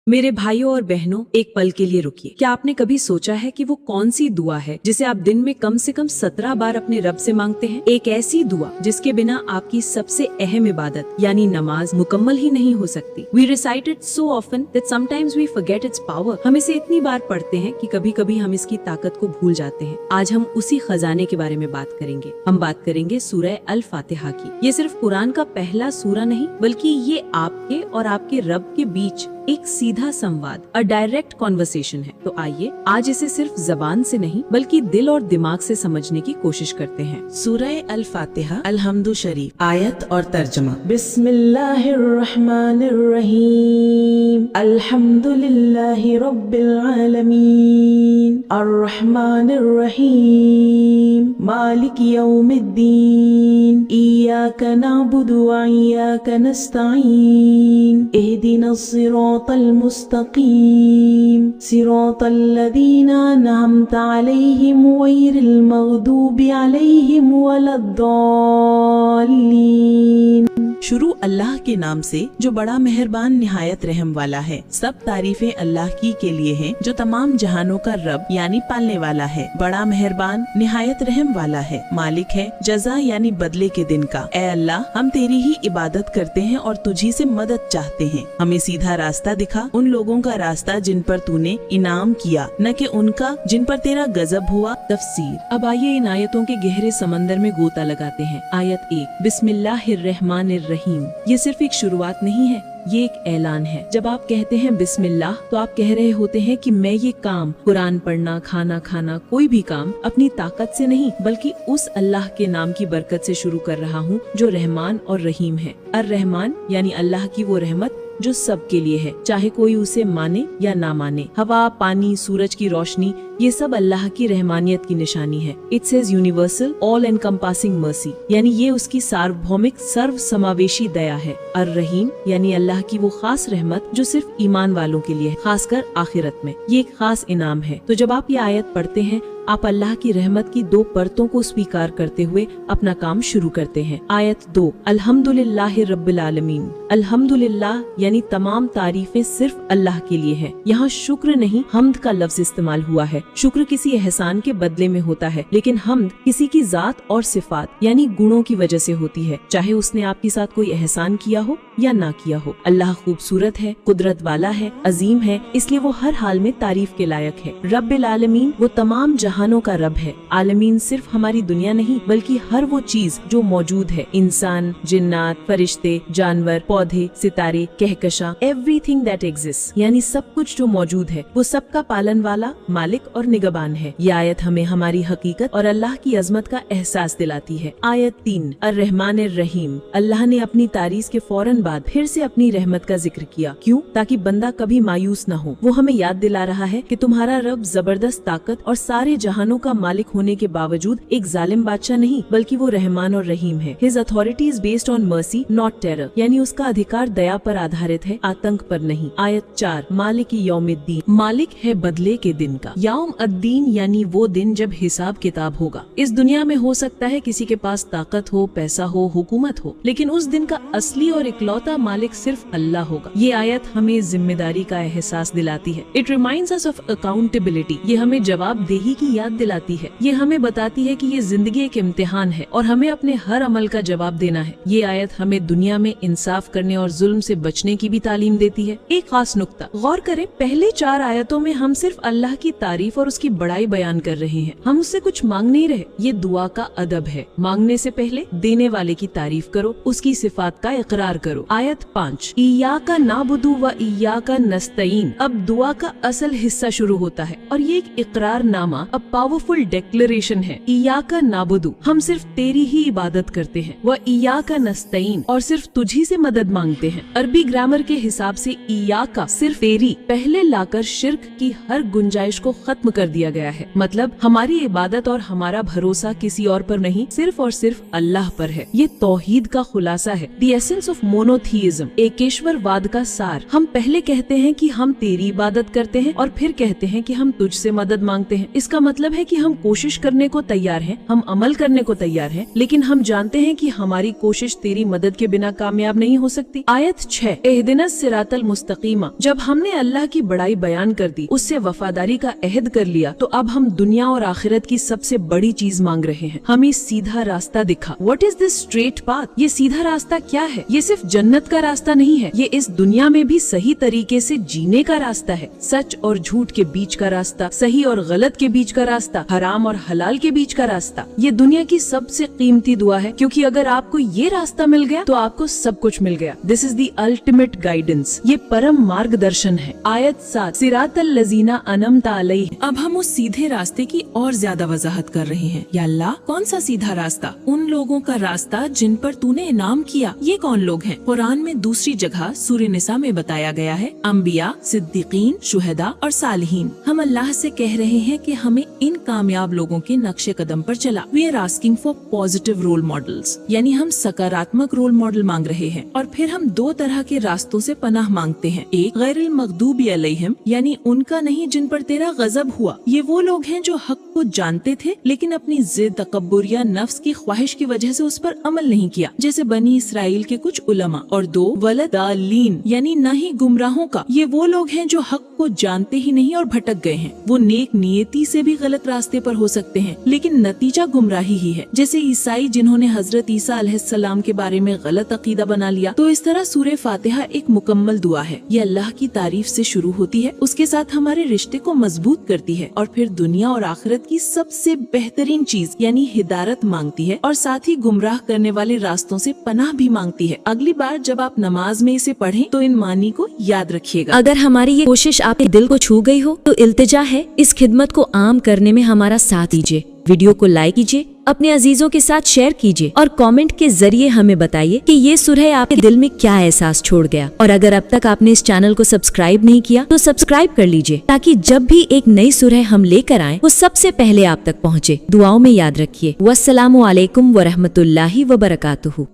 मेरे भाइयों और बहनों, एक पल के लिए रुकिए। क्या आपने कभी सोचा है कि वो कौन सी दुआ है जिसे आप दिन में कम से कम 17 बार अपने रब से मांगते हैं? एक ऐसी दुआ जिसके बिना आपकी सबसे अहम इबादत यानी नमाज मुकम्मल ही नहीं हो सकती। We recite it so often that sometimes we forget its power। हम इसे इतनी बार पढ़ते हैं कि कभी कभी हम इसकी ताकत को भूल जाते हैं। आज हम उसी खजाने के बारे में बात करेंगे। हम बात करेंगे सूरह अल फातिहा की। ये सिर्फ कुरान का पहला सूरा नहीं, बल्कि ये आपके और आपके रब के बीच एक सीधा संवाद, अ डायरेक्ट कॉन्वर्सेशन है। तो आइए आज इसे सिर्फ जबान से नहीं बल्कि दिल और दिमाग से समझने की कोशिश करते हैं। सूरह अल फातिहा अल-हम्दु शरीफ, आयत और तर्जमा। बिस्मिल्लाहिर्रहमानिर्रहीम, अल्हम्दुलिल्लाहि रब्बिल आलमीन, अर्रहमानिर्रहीम, मालिकि यौमिद्दीन, इय्याका नअबुदु व इय्याका नस्तईन, इहदिनस सिरातल मुस्तकीम, सिरातल लज़ीना अनअमता अलैहिम गैरिल मग़दूबि अलैहिम वलद्दाल्लीन। शुरू अल्लाह के नाम से जो बड़ा मेहरबान निहायत रहम वाला है। सब तारीफें अल्लाह की के लिए हैं जो तमाम जहानों का रब यानी पालने वाला है, बड़ा मेहरबान निहायत रहम वाला है, मालिक है जज़ा यानी बदले के दिन का। ए अल्लाह, हम तेरी ही इबादत करते हैं और तुझी से मदद चाहते हैं। हमें सीधा रास्ता दिखा, उन लोगों का रास्ता जिन पर तूने इनाम किया, न कि उनका जिन पर तेरा गजब हुआ। तफसीर। अब आइए इन आयतों के गहरे समंदर में गोता लगाते हैं। आयत 1, बिस्मिल्लाहिर्रहमानिर्रहीम। ये सिर्फ एक शुरुआत नहीं है, ये एक ऐलान है। जब आप कहते हैं बिस्मिल्लाह तो आप कह रहे होते हैं कि मैं ये काम, कुरान पढ़ना, खाना खाना, कोई भी काम अपनी ताकत से नहीं बल्कि उस अल्लाह के नाम की बरकत से शुरू कर रहा हूँ जो रहमान और रहीम है। अर रहमान यानी अल्लाह की वो रहमत जो सबके लिए है, चाहे कोई उसे माने या ना माने। हवा, पानी, सूरज की रोशनी, ये सब अल्लाह की रहमानियत की निशानी है। It says universal all encompassing mercy, यानी ये उसकी सार्वभौमिक सर्व समावेशी दया है। अर रहीम यानी अल्लाह की वो खास रहमत जो सिर्फ ईमान वालों के लिए है, खासकर आखिरत में। ये एक खास इनाम है। तो जब आप ये आयत पढ़ते हैं, आप अल्लाह की रहमत की दो परतों को स्वीकार करते हुए अपना काम शुरू करते हैं। आयत 2, अल्हम्दुलिल्लाहि रब्बिल आलमीन। अल्हम्दुलिल्लाह यानी तमाम तारीफें सिर्फ अल्लाह के लिए है। यहाँ शुक्र नहीं, हम्द का लफ्ज इस्तेमाल हुआ है। शुक्र किसी एहसान के बदले में होता है, लेकिन हम्द किसी की जात और सिफात यानी गुणों की वजह से होती है, चाहे उसने आपके साथ कोई एहसान किया हो या ना किया हो। अल्लाह खूबसूरत है, कुदरत वाला है, अजीम है, इसलिए वो हर हाल में तारीफ के लायक है। रब्बिल आलमीन वो तमाम जहानों का रब है। आलमीन सिर्फ हमारी दुनिया नहीं बल्कि हर वो चीज जो मौजूद है, इंसान, जिन्नात, फरिश्ते, जानवर, पौधे, सितारे, कहकशां, एवरीथिंग दैट एग्जिस्ट, यानी सब कुछ जो मौजूद है वो सबका पालन वाला, मालिक और निगहबान है। ये आयत हमें हमारी हकीकत और अल्लाह की अजमत का एहसास दिलाती है। आयत 3, अर्रहमानिर्रहीम। अल्लाह ने अपनी तारीफ के फौरन बाद फिर से अपनी रहमत का जिक्र किया। क्यों? ताकि बंदा कभी मायूस न हो। वो हमें याद दिला रहा है कि तुम्हारा रब जबरदस्त ताकत और सारे जहानों का मालिक होने के बावजूद एक जालिम बादशाह नहीं बल्कि वो रहमान और रहीम है। His authority is based on mercy not terror, यानी उसका अधिकार दया पर आधारित है, आतंक पर नहीं। आयत 4, मालिक यौमिद्दीन। मालिक है बदले के दिन का। यौम अद्दीन यानी वो दिन जब हिसाब किताब होगा। इस दुनिया में हो सकता है किसी के पास ताकत हो, पैसा हो, हुकूमत हो, लेकिन उस दिन का असली और इकलौता मालिक सिर्फ अल्लाह होगा। ये आयत हमें जिम्मेदारी का एहसास दिलाती है। It reminds us of accountability. ये हमें जवाबदेही की याद दिलाती है। ये हमें बताती है कि ये जिंदगी एक इम्तिहान है और हमें अपने हर अमल का जवाब देना है। ये आयत हमें दुनिया में इंसाफ करने और जुल्म से बचने की भी तालीम देती है। एक खास नुक्ता गौर करें, पहले 4 आयतों में हम सिर्फ अल्लाह की तारीफ और उसकी बड़ाई बयान कर रहे हैं। हम उससे कुछ मांग नहीं रहे। ये दुआ का अदब है। मांगने से पहले देने वाले की तारीफ करो, उसकी सिफात का इकरार करो। आयत 5, इय्याका नाबुदु व इय्याका नस्तईन। अब दुआ का असल हिस्सा शुरू होता है और ये एक इकरार नामा, अ पावरफुल डिक्लेरेशन है। इय्याका नाबुदु, हम सिर्फ तेरी ही इबादत करते हैं। व इय्याका नस्तईन, और सिर्फ तुझी से मदद मांगते हैं। अरबी ग्रामर के हिसाब से इय्याका सिर्फ तेरी पहले लाकर शिर्क की हर गुंजाइश को खत्म खत्म कर दिया गया है। मतलब हमारी इबादत और हमारा भरोसा किसी और पर नहीं, सिर्फ और सिर्फ अल्लाह पर है। ये तौहीद का खुलासा है, द एसेंस ऑफ मोनोथीइज्म, एकेश्वरवाद का सार। हम पहले कहते हैं कि हम तेरी इबादत करते हैं और फिर कहते हैं कि हम तुझसे मदद मांगते हैं। इसका मतलब है कि हम कोशिश करने को तैयार हैं, हम अमल करने को तैयार हैं, लेकिन हम जानते हैं कि हमारी कोशिश तेरी मदद के बिना कामयाब नहीं हो सकती। आयत 6, इहदिनस सिरातल मुस्तकीमा। जब हमने अल्लाह की बड़ाई बयान कर दी, उससे वफादारी का अहद कर लिया, तो अब हम दुनिया और आखिरत की सबसे बड़ी चीज मांग रहे हैं। हमें सीधा रास्ता दिखा। What is this straight path? ये सीधा रास्ता क्या है? ये सिर्फ जन्नत का रास्ता नहीं है, ये इस दुनिया में भी सही तरीके से जीने का रास्ता है। सच और झूठ के बीच का रास्ता, सही और गलत के बीच का रास्ता, हराम और हलाल के बीच का रास्ता। ये दुनिया की सबसे कीमती दुआ है, क्योंकि अगर आपको ये रास्ता मिल गया तो आपको सब कुछ मिल गया। This is the ultimate guidance, ये परम मार्गदर्शन है। आयत 7, सिरातल लजीना अनअमता अलैहिम। अब हम उस सीधे रास्ते की और ज्यादा वजाहत कर रहे हैं। या अल्लाह, कौन सा सीधा रास्ता? उन लोगों का रास्ता जिन पर तूने इनाम किया। ये कौन लोग हैं? कुरान में दूसरी जगह सूरह निसा में बताया गया है, अंबिया, सिद्दीकीन, शुहदा और सालिहीन। हम अल्लाह से कह रहे हैं कि हमें इन कामयाब लोगों के नक्शे कदम पर चला। We are asking for positive role models, यानी हम सकारात्मक रोल मॉडल मांग रहे हैं। और फिर हम दो तरह के रास्तों से पनाह मांगते हैं। एक, गैरिल मगदूबी अलैहिम, यानी उनका नहीं जिन पर तेरा गजब हुआ। ये वो लोग हैं जो हक को जानते थे लेकिन अपनी जिद, तकब्बुर या नफ्स की ख्वाहिश की वजह से उस पर अमल नहीं किया, जैसे बनी इसराइल के कुछ उलमा। और दो, वलदालीन, यानी न ही गुमराहों का। ये वो लोग हैं जो हक को जानते ही नहीं और भटक गए हैं। वो नेक नियति से भी गलत रास्ते पर हो सकते हैं, लेकिन नतीजा गुमराही ही है, जैसे ईसाई जिन्होंने हजरत ईसा अलैहिस्सलाम के बारे में गलत अकीदा बना लिया। तो इस तरह सूरह फातिहा एक मुकम्मल दुआ है। ये अल्लाह की तारीफ से शुरू होती है, उसके साथ हमारे रिश्ते को मजबूत करती है और फिर दुनिया और आखिरत की सबसे बेहतरीन चीज यानी हिदायत मांगती है, और साथ ही गुमराह करने वाले रास्तों से पनाह भी मांगती है। अगली बार जब आप नमाज में इसे पढ़ें तो इन मानी को याद रखिएगा। अगर हमारी ये कोशिश आपके दिल को छू गई हो तो इल्तिजा है, इस खिदमत को आम करने में हमारा साथ दीजिए। वीडियो को लाइक कीजिए, अपने अजीजों के साथ शेयर कीजिए और कमेंट के जरिए हमें बताइए कि ये सूरह आपके दिल में क्या एहसास छोड़ गया। और अगर अब तक आपने इस चैनल को सब्सक्राइब नहीं किया तो सब्सक्राइब कर लीजिए, ताकि जब भी एक नई सूरह हम लेकर आएं वो सबसे पहले आप तक पहुँचे। दुआओं में याद रखिए। वस्सलामु अलैकुम व रहमतुल्लाहि व बरकातुहू।